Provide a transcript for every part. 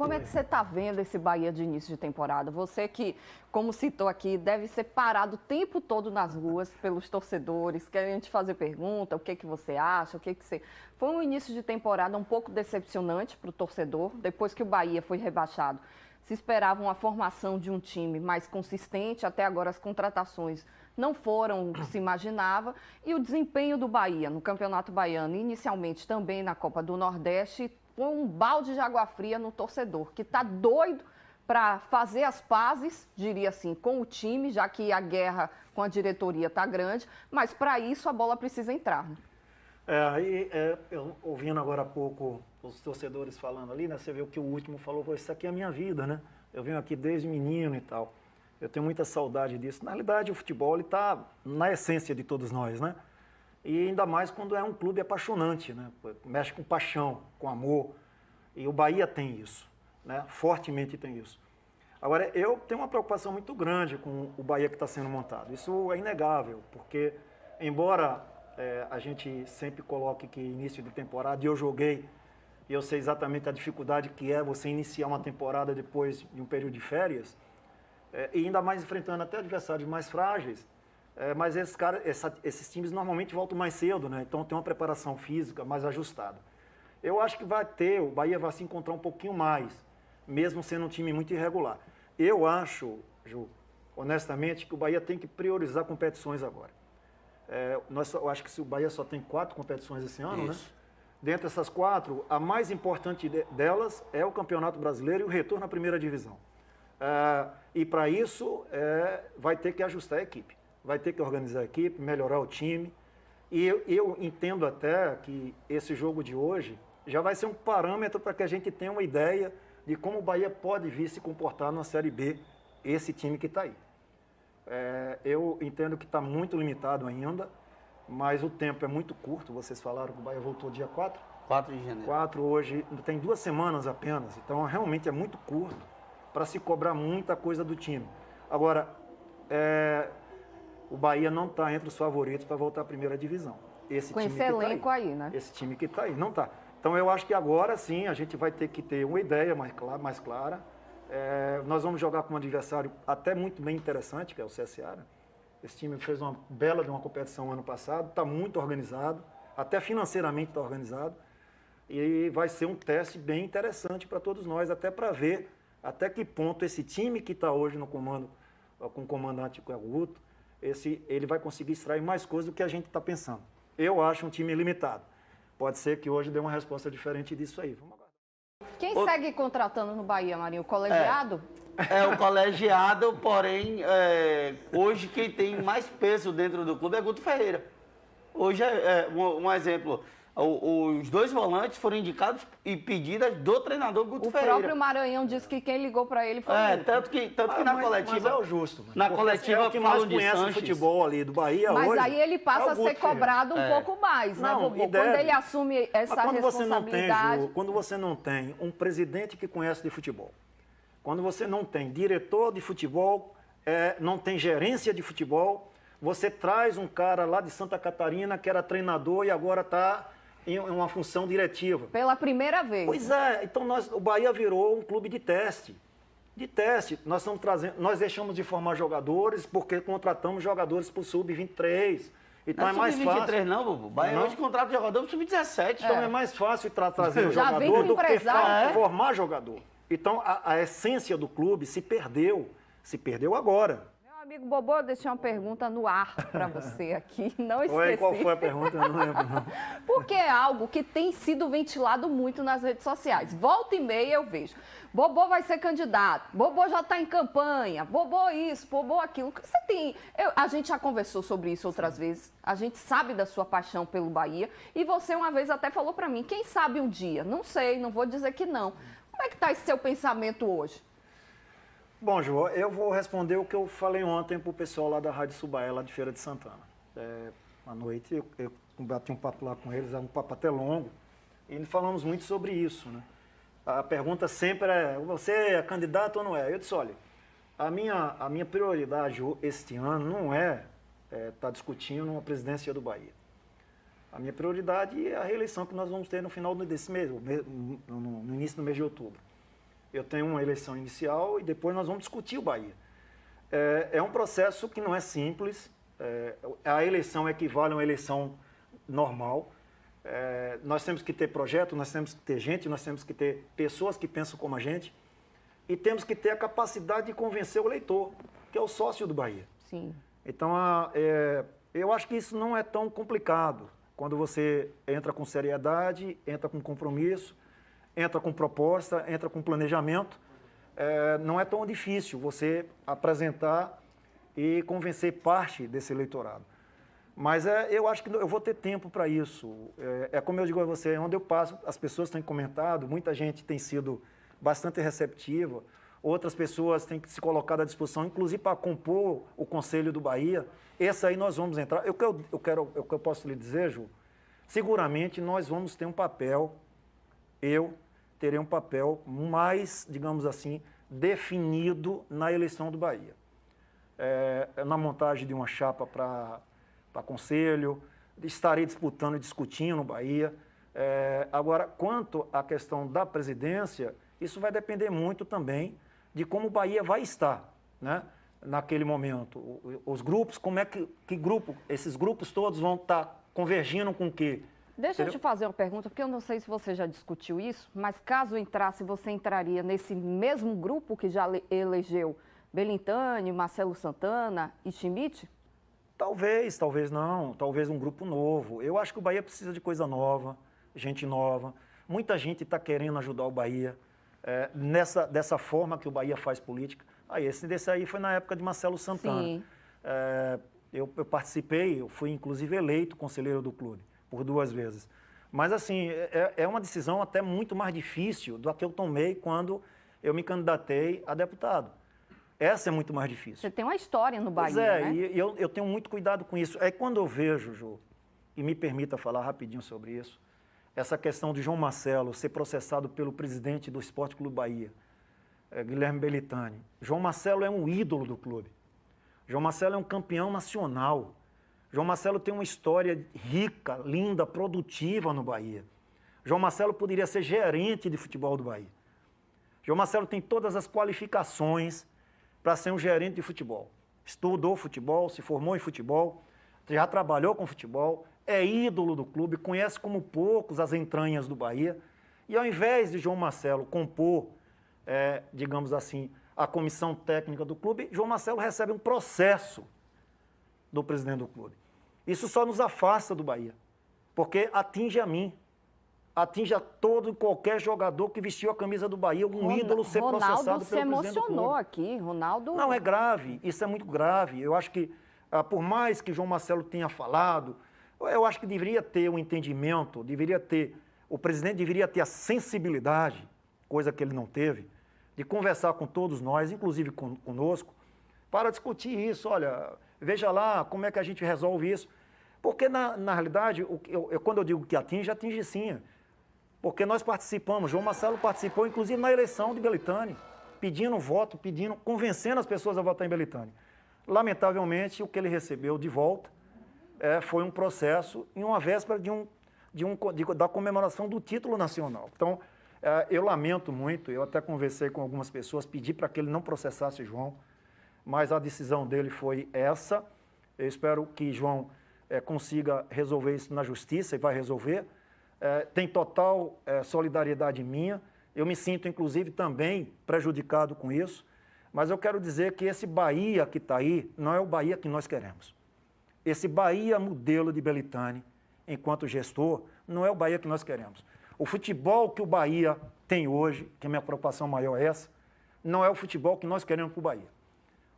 como é que você está vendo esse Bahia de início de temporada? Você que, como citou aqui, deve ser parado o tempo todo nas ruas pelos torcedores, querem te fazer pergunta, o que que você acha, o que que você... Foi um início de temporada um pouco decepcionante para o torcedor, depois que o Bahia foi rebaixado. Se esperava uma formação de um time mais consistente, até agora as contratações não foram o que se imaginava, e o desempenho do Bahia no Campeonato Baiano, inicialmente também na Copa do Nordeste, foi um balde de água fria no torcedor, que está doido para fazer as pazes, diria assim, com o time, já que a guerra com a diretoria está grande, mas para isso a bola precisa entrar. Né? Eu ouvindo agora há pouco os torcedores falando ali, né? Você vê o que o último falou, isso aqui é a minha vida, né? Eu venho aqui desde menino e tal. Eu tenho muita saudade disso. Na realidade, o futebol está na essência de todos nós, né? E ainda mais quando é um clube apaixonante, né? Mexe com paixão, com amor. E o Bahia tem isso, né? Fortemente tem isso. Agora, eu tenho uma preocupação muito grande com o Bahia que está sendo montado. Isso é inegável, porque embora a gente sempre coloque que início de temporada, e eu joguei, e eu sei exatamente a dificuldade que é você iniciar uma temporada depois de um período de férias, e ainda mais enfrentando até adversários mais frágeis, mas esses times normalmente voltam mais cedo, né? Então tem uma preparação física mais ajustada. Eu acho que o Bahia vai se encontrar um pouquinho mais, mesmo sendo um time muito irregular. Eu acho, Ju, honestamente, que o Bahia tem que priorizar competições agora. Eu acho que o Bahia só tem 4 competições esse ano, né? Dentre essas 4, a mais importante delas é o Campeonato Brasileiro e o retorno à primeira divisão. E para isso vai ter que ajustar a equipe, vai ter que organizar a equipe, melhorar o time. E eu entendo até que esse jogo de hoje já vai ser um parâmetro para que a gente tenha uma ideia de como o Bahia pode vir se comportar na Série B, esse time que está aí. Eu entendo que está muito limitado ainda, mas o tempo é muito curto. Vocês falaram que o Bahia voltou dia 4? 4 de janeiro. 4 hoje, tem 2 semanas apenas, então realmente é muito curto para se cobrar muita coisa do time. Agora, o Bahia não está entre os favoritos para voltar à primeira divisão. Com esse elenco aí, né? Esse time que está aí, não está. Então eu acho que agora sim a gente vai ter que ter uma ideia mais clara. Nós vamos jogar com um adversário até muito bem interessante, que é o CSA. Né? Esse time fez uma bela de uma competição ano passado, está muito organizado, até financeiramente está organizado. E vai ser um teste bem interessante para todos nós, até para ver até que ponto esse time que está hoje no comando, com o comandante Guto, ele vai conseguir extrair mais coisas do que a gente está pensando. Eu acho um time limitado. Pode ser que hoje dê uma resposta diferente disso aí. Vamos aguardar. Quem segue contratando no Bahia, Marinho? O colegiado? O colegiado, porém, hoje quem tem mais peso dentro do clube é Guto Ferreira. Hoje um exemplo. Os 2 volantes foram indicados e pedidas do treinador Guto Ferreira. O próprio Maranhão disse que quem ligou para ele foi ele. Tanto que na coletiva... Mas é o justo. Na coletiva, o que mais conhece o futebol ali do Bahia mas hoje. Mas aí ele passa a ser cobrado um pouco mais, né, Bobo? Quando ele assume essa responsabilidade... Quando você não tem um presidente que conhece de futebol, quando você não tem diretor de futebol, não tem gerência de futebol, você traz um cara lá de Santa Catarina que era treinador e agora está em uma função diretiva. Pela primeira vez. Pois é, então o Bahia virou um clube de teste. De teste. Nós deixamos de formar jogadores porque contratamos jogadores para o Sub-23. Então é mais fácil. Sub-23 não, Bobo. O Bahia hoje contrata jogador para o Sub-17. Então é mais fácil trazer um jogador do que formar jogador. Então a essência do clube se perdeu. Se perdeu agora. Amigo Bobo, eu deixei uma pergunta no ar para você aqui, não esqueci. Qual foi a pergunta? Eu não lembro, não. Porque é algo que tem sido ventilado muito nas redes sociais. Volta e meia eu vejo. Bobo vai ser candidato, Bobo já está em campanha, Bobo isso, Bobo aquilo. O que você tem? A gente já conversou sobre isso outras vezes, a gente sabe da sua paixão pelo Bahia, e você uma vez até falou para mim, quem sabe um dia? Não sei, não vou dizer que não. Como é que está esse seu pensamento hoje? Bom, Ju, eu vou responder o que eu falei ontem para o pessoal lá da Rádio Subaé, lá de Feira de Santana. À noite eu bati um papo lá com eles, um papo até longo, e falamos muito sobre isso, né? A pergunta sempre é, você é candidato ou não é? Eu disse, olha, a minha prioridade este ano não é estar discutindo uma presidência do Bahia. A minha prioridade é a reeleição que nós vamos ter no final desse mês, no início do mês de outubro. Eu tenho uma eleição inicial e depois nós vamos discutir o Bahia. É um processo que não é simples. A eleição equivale a uma eleição normal. Nós temos que ter projeto, nós temos que ter gente, nós temos que ter pessoas que pensam como a gente e temos que ter a capacidade de convencer o eleitor, que é o sócio do Bahia. Sim. Então, eu acho que isso não é tão complicado. Quando você entra com seriedade, entra com compromisso, entra com proposta, entra com planejamento, não é tão difícil você apresentar e convencer parte desse eleitorado. Mas eu acho que eu vou ter tempo para isso. Como eu digo a você, onde eu passo, as pessoas têm comentado, muita gente tem sido bastante receptiva, outras pessoas têm se colocado à disposição, inclusive para compor o Conselho do Bahia. Esse aí nós vamos entrar. O que eu posso lhe dizer, Ju, seguramente nós vamos ter um papel, eu terei um papel mais, digamos assim, definido na eleição do Bahia. Na montagem de uma chapa para conselho, estarei disputando e discutindo no Bahia. Agora, quanto à questão da presidência, isso vai depender muito também de como o Bahia vai estar, né? Naquele momento. Os grupos, como é que grupo, esses grupos todos vão estar convergindo com o quê? Deixa eu te fazer uma pergunta, porque eu não sei se você já discutiu isso, mas caso entrasse, você entraria nesse mesmo grupo que já elegeu Belintani, Marcelo Santana e Schmidt? Talvez, talvez não, talvez um grupo novo. Eu acho que o Bahia precisa de coisa nova, gente nova. Muita gente está querendo ajudar o Bahia dessa forma que o Bahia faz política. Desse aí foi na época de Marcelo Santana. Sim. Eu participei, eu fui inclusive eleito conselheiro do clube por 2 vezes. Mas assim, é uma decisão até muito mais difícil do que eu tomei quando eu me candidatei a deputado. Essa é muito mais difícil. Você tem uma história no Bahia, né? E eu tenho muito cuidado com isso. Quando eu vejo, Ju, e me permita falar rapidinho sobre isso, essa questão de João Marcelo ser processado pelo presidente do Esporte Clube Bahia, Guilherme Belintani. João Marcelo é um ídolo do clube. João Marcelo é um campeão nacional. João Marcelo tem uma história rica, linda, produtiva no Bahia. João Marcelo poderia ser gerente de futebol do Bahia. João Marcelo tem todas as qualificações para ser um gerente de futebol. Estudou futebol, se formou em futebol, já trabalhou com futebol, é ídolo do clube, conhece como poucos as entranhas do Bahia. E ao invés de João Marcelo compor, digamos assim, a comissão técnica do clube, João Marcelo recebe um processo do presidente do clube. Isso só nos afasta do Bahia, porque atinge a mim, atinge a todo e qualquer jogador que vestiu a camisa do Bahia, ídolo ser processado pelo presidente do clube. Ronaldo se emocionou aqui, Ronaldo... Não, é grave, isso é muito grave. Eu acho que, por mais que João Marcelo tenha falado, eu acho que deveria ter um entendimento, o presidente deveria ter a sensibilidade, coisa que ele não teve, de conversar com todos nós, inclusive conosco, para discutir isso. Olha, veja lá como é que a gente resolve isso. Porque, na realidade, quando eu digo que atinge sim. Porque nós participamos, João Marcelo participou, inclusive, na eleição de Belintani, pedindo voto, convencendo as pessoas a votar em Belintani. Lamentavelmente, o que ele recebeu de volta foi um processo em uma véspera da comemoração do título nacional. Então, eu lamento muito, eu até conversei com algumas pessoas, pedi para que ele não processasse João, mas a decisão dele foi essa. Eu espero que João consiga resolver isso na justiça e vai resolver. Tem total solidariedade minha. Eu me sinto, inclusive, também prejudicado com isso, mas eu quero dizer que esse Bahia que está aí não é o Bahia que nós queremos. Esse Bahia modelo de Belintani, enquanto gestor, não é o Bahia que nós queremos. O futebol que o Bahia tem hoje, que a minha preocupação maior é essa, não é o futebol que nós queremos para o Bahia.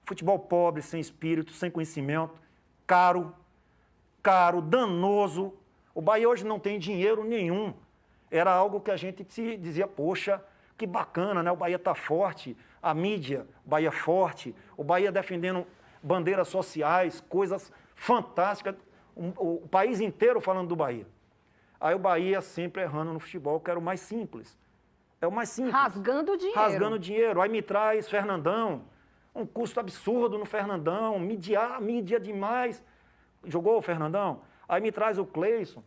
Futebol pobre, sem espírito, sem conhecimento, caro, danoso. O Bahia hoje não tem dinheiro nenhum. Era algo que a gente se dizia, poxa, que bacana, né? O Bahia está forte, a mídia, o Bahia forte, o Bahia defendendo bandeiras sociais, coisas fantásticas, o país inteiro falando do Bahia. Aí o Bahia sempre errando no futebol, que era o mais simples. É o mais simples. Rasgando dinheiro. Rasgando dinheiro. Aí me traz Fernandão, um custo absurdo no Fernandão, mídia demais. Jogou o Fernandão? Aí me traz o Cleison.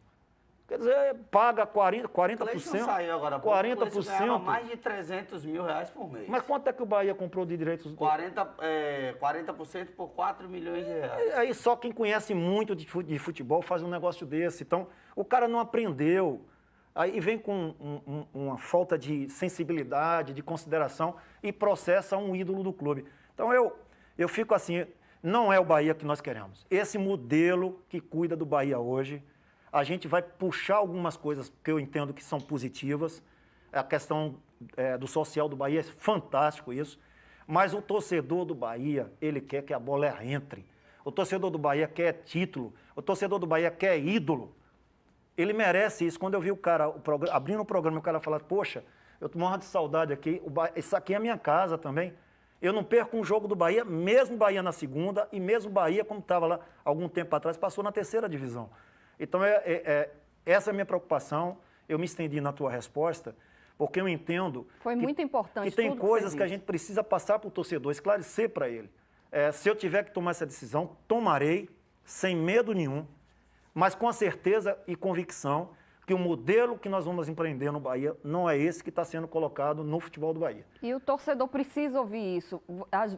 Quer dizer, paga 40%. Cleison saiu agora, 40%. Ganhava mais de 300 mil reais por mês. Mas quanto é que o Bahia comprou de direitos? 40% por 4 milhões de reais. Aí só quem conhece muito de futebol faz um negócio desse. Então, o cara não aprendeu. Aí vem com uma falta de sensibilidade, de consideração e processa um ídolo do clube. Então, eu fico assim, não é o Bahia que nós queremos. Esse modelo que cuida do Bahia hoje, a gente vai puxar algumas coisas que eu entendo que são positivas. A questão do social do Bahia é fantástico isso. Mas o torcedor do Bahia, ele quer que a bola entre. O torcedor do Bahia quer título. O torcedor do Bahia quer ídolo. Ele merece isso. Quando eu vi o cara abrindo o programa, o cara falar, poxa, eu tô morrendo de saudade aqui. Isso aqui é a minha casa também. Eu não perco um jogo do Bahia, mesmo Bahia na segunda e mesmo Bahia, como estava lá algum tempo atrás, passou na terceira divisão. Então, essa é a minha preocupação. Eu me estendi na tua resposta, porque eu entendo muito importante que tem coisas que a gente precisa passar para o torcedor, esclarecer para ele. Se eu tiver que tomar essa decisão, tomarei, sem medo nenhum, mas com a certeza e convicção que o modelo que nós vamos empreender no Bahia não é esse que está sendo colocado no futebol do Bahia. E o torcedor precisa ouvir isso.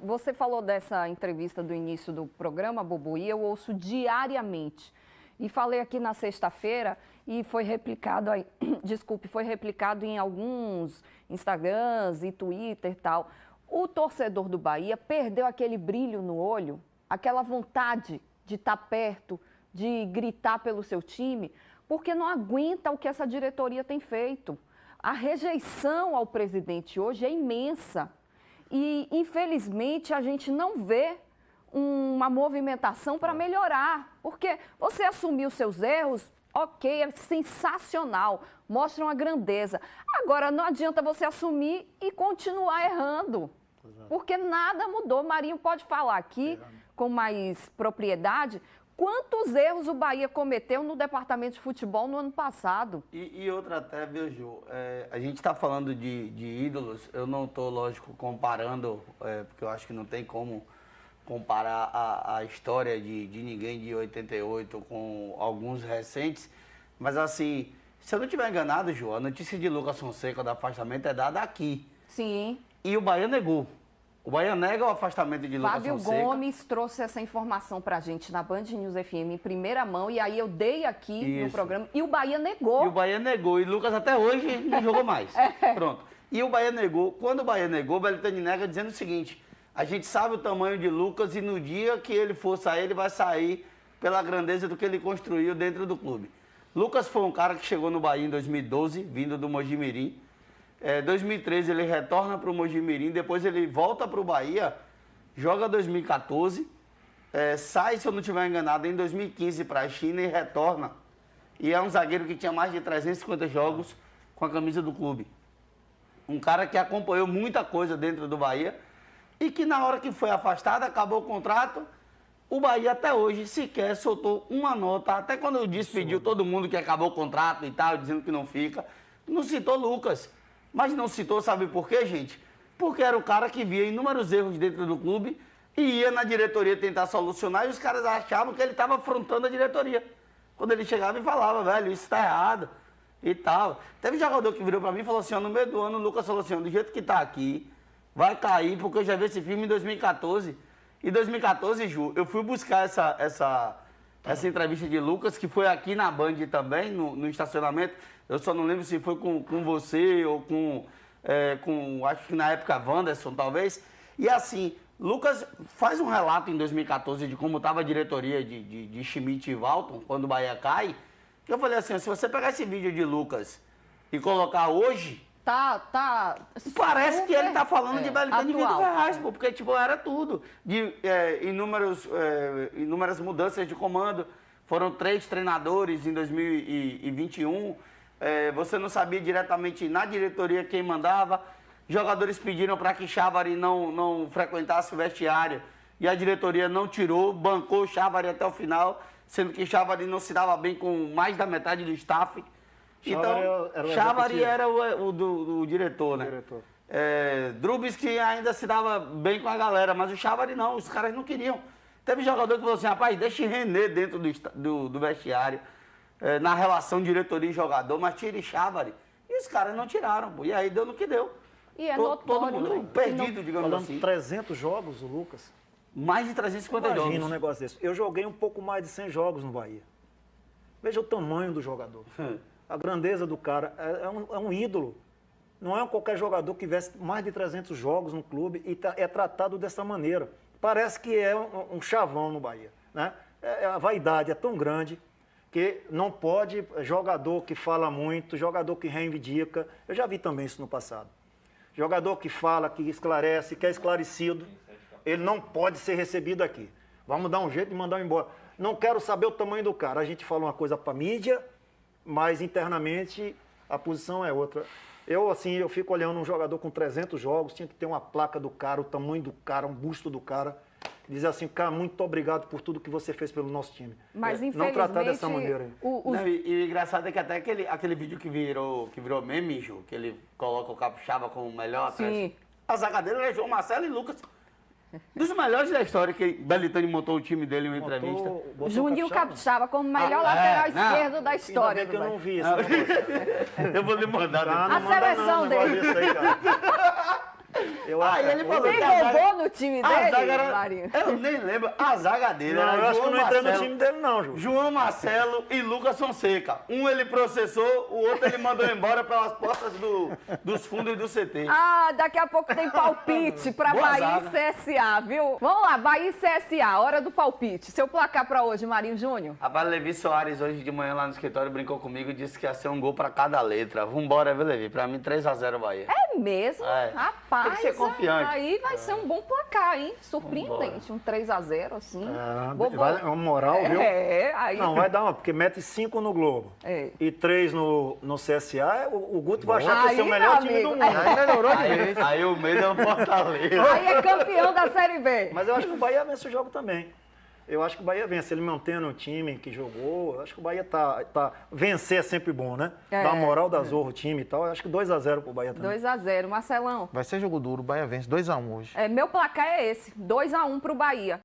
Você falou dessa entrevista do início do programa, Bubu, e eu ouço diariamente. E falei aqui na sexta-feira e foi replicado, foi replicado em alguns Instagrams e Twitter e tal. O torcedor do Bahia perdeu aquele brilho no olho, aquela vontade de estar perto, de gritar pelo seu time, porque não aguenta o que essa diretoria tem feito. A rejeição ao presidente hoje é imensa. E, infelizmente, a gente não vê uma movimentação para melhorar. Porque você assumir os seus erros, ok, é sensacional, mostram a grandeza. Agora, não adianta você assumir e continuar errando. Porque nada mudou. Marinho pode falar aqui com mais propriedade quantos erros o Bahia cometeu no departamento de futebol no ano passado. E outra até, viu, Ju? A gente está falando de ídolos, eu não estou, lógico, comparando, porque eu acho que não tem como comparar a história de ninguém de 88 com alguns recentes, mas assim, se eu não estiver enganado, Ju, a notícia de Lucas Fonseca do afastamento é dada aqui. Sim. E o Bahia negou. O Bahia nega o afastamento de Lucas Fonseca. Fábio Gomes trouxe essa informação pra gente na Band News FM em primeira mão, e aí eu dei aqui no programa, e o Bahia negou. E o Bahia negou, e Lucas até hoje não jogou mais. Pronto. E o Bahia negou. Quando o Bahia negou, o Beltrame nega dizendo o seguinte: a gente sabe o tamanho de Lucas e no dia que ele for sair, ele vai sair pela grandeza do que ele construiu dentro do clube. Lucas foi um cara que chegou no Bahia em 2012, vindo do Mojimirim. 2013 ele retorna para o Mojimirim, depois ele volta para o Bahia, joga 2014, sai, se eu não estiver enganado, em 2015 para a China e retorna. E é um zagueiro que tinha mais de 350 jogos com a camisa do clube. Um cara que acompanhou muita coisa dentro do Bahia e que na hora que foi afastado, acabou o contrato, o Bahia até hoje sequer soltou uma nota, até quando despediu todo mundo que acabou o contrato e tal, dizendo que não fica, não citou Lucas. Mas não citou, sabe por quê, gente? Porque era o cara que via inúmeros erros dentro do clube e ia na diretoria tentar solucionar e os caras achavam que ele estava afrontando a diretoria. Quando ele chegava e falava, velho, isso está errado e tal. Teve um jogador que virou para mim e falou assim, no meio do ano o Lucas falou assim, do jeito que está aqui, vai cair, porque eu já vi esse filme em 2014. Em 2014, Ju, eu fui buscar essa entrevista de Lucas, que foi aqui na Band também, no estacionamento. Eu só não lembro se foi com você ou com, acho que na época, Wanderson, talvez. E assim, Lucas faz um relato em 2014 de como estava a diretoria de Schmidt e Walton, quando o Bahia cai. Eu falei assim, se você pegar esse vídeo de Lucas e colocar hoje... Parece que ele tá falando de Beltrame de Vitor Ferraz, pô, porque tipo, era tudo. De inúmeras mudanças de comando. Foram 3 treinadores em 2021. Você não sabia diretamente na diretoria quem mandava. Jogadores pediram para que Chávari não frequentasse o vestiário. E a diretoria não tirou, bancou Chávari até o final, sendo que Chávari não se dava bem com mais da metade do staff. Então, Chávari era o diretor, né? Diretor. Drubsky ainda se dava bem com a galera, mas o Chávari não, os caras não queriam. Teve jogador que falou assim, rapaz, deixa René dentro do vestiário. na relação diretoria e jogador, mas tira e Chávari. E os caras não tiraram, pô. E aí deu no que deu. E é Todo notório, mundo né? perdido, digamos Falando assim. 300 jogos, o Lucas. Mais de 350 Imagina um jogos. negócio desse. Eu joguei um pouco mais de 100 jogos no Bahia. Veja o tamanho do jogador. A grandeza do cara. É um ídolo. Não é qualquer jogador que tivesse mais de 300 jogos no clube e é tratado dessa maneira. Parece que é um chavão no Bahia, né? A vaidade é tão grande que não pode jogador que fala muito, jogador que reivindica. Eu já vi também isso no passado. Jogador que fala, que esclarece, que é esclarecido, ele não pode ser recebido aqui. Vamos dar um jeito de mandar embora. Não quero saber o tamanho do cara. A gente fala uma coisa para mídia, mas internamente a posição é outra. Eu fico olhando um jogador com 300 jogos, tinha que ter uma placa do cara, o tamanho do cara, um busto do cara. Dizer assim, cara, muito obrigado por tudo que você fez pelo nosso time. Mas, não tratar dessa maneira. o- Não, e o engraçado é que até aquele vídeo que virou meme, Ju, que ele coloca o Capixaba como o melhor Sim. atrás. A zaga dele é João Marcelo e Lucas. Dos melhores da história que Belitani montou o time dele em uma entrevista. Botou Juninho Capixaba? Capixaba como melhor Ah, lateral não. esquerdo da história. Ainda bem que do eu não Bahia. vi esse negócio. Eu vou lhe mandar Ah, depois. não A manda seleção não, um negócio dele. desse aí, cara. Eu acho ele falou Quem que a zaga- roubou no time A zaga dele, era, Marinho? eu nem lembro, a zaga dele Não, era eu acho que eu João não entrei no Marcelo. time dele, não, Ju. João Marcelo e Lucas Fonseca. Um ele processou, o outro ele mandou embora pelas portas dos fundos do CT. Ah, daqui a pouco tem palpite pra Boa Bahia zaga. e CSA, viu? Vamos lá, Bahia e CSA, hora do palpite. Seu placar pra hoje, Marinho Júnior? Rapaz, Levi Soares hoje de manhã lá no escritório brincou comigo e disse que ia ser um gol pra cada letra. Vambora, viu, Levi? Pra mim, 3-0 Bahia. É mesmo? É. Rapaz, Tem que ser confiante. aí vai ser um bom placar, hein? Surpreendente, um 3-0, assim. Vai, é uma moral, viu? É, aí... Não, vai dar uma, porque mete 5 no Globo É. e 3 no CSA, o Guto vai achar que esse é o Aí, melhor meu time do amigo. mundo. Aí melhorou de vez. Aí o medo é o Fortaleza. Aí é campeão da Série B. Mas eu acho que o Bahia vence o jogo também. Eu acho que o Bahia vence. Ele mantendo o time que jogou, eu acho que o Bahia tá... Vencer é sempre bom, né? É. Dá uma moral da zorra o time e tal. Eu acho que 2-0 pro Bahia também. 2-0, Marcelão. Vai ser jogo duro, o Bahia vence 2-1 hoje. Meu placar é esse, 2-1 pro Bahia.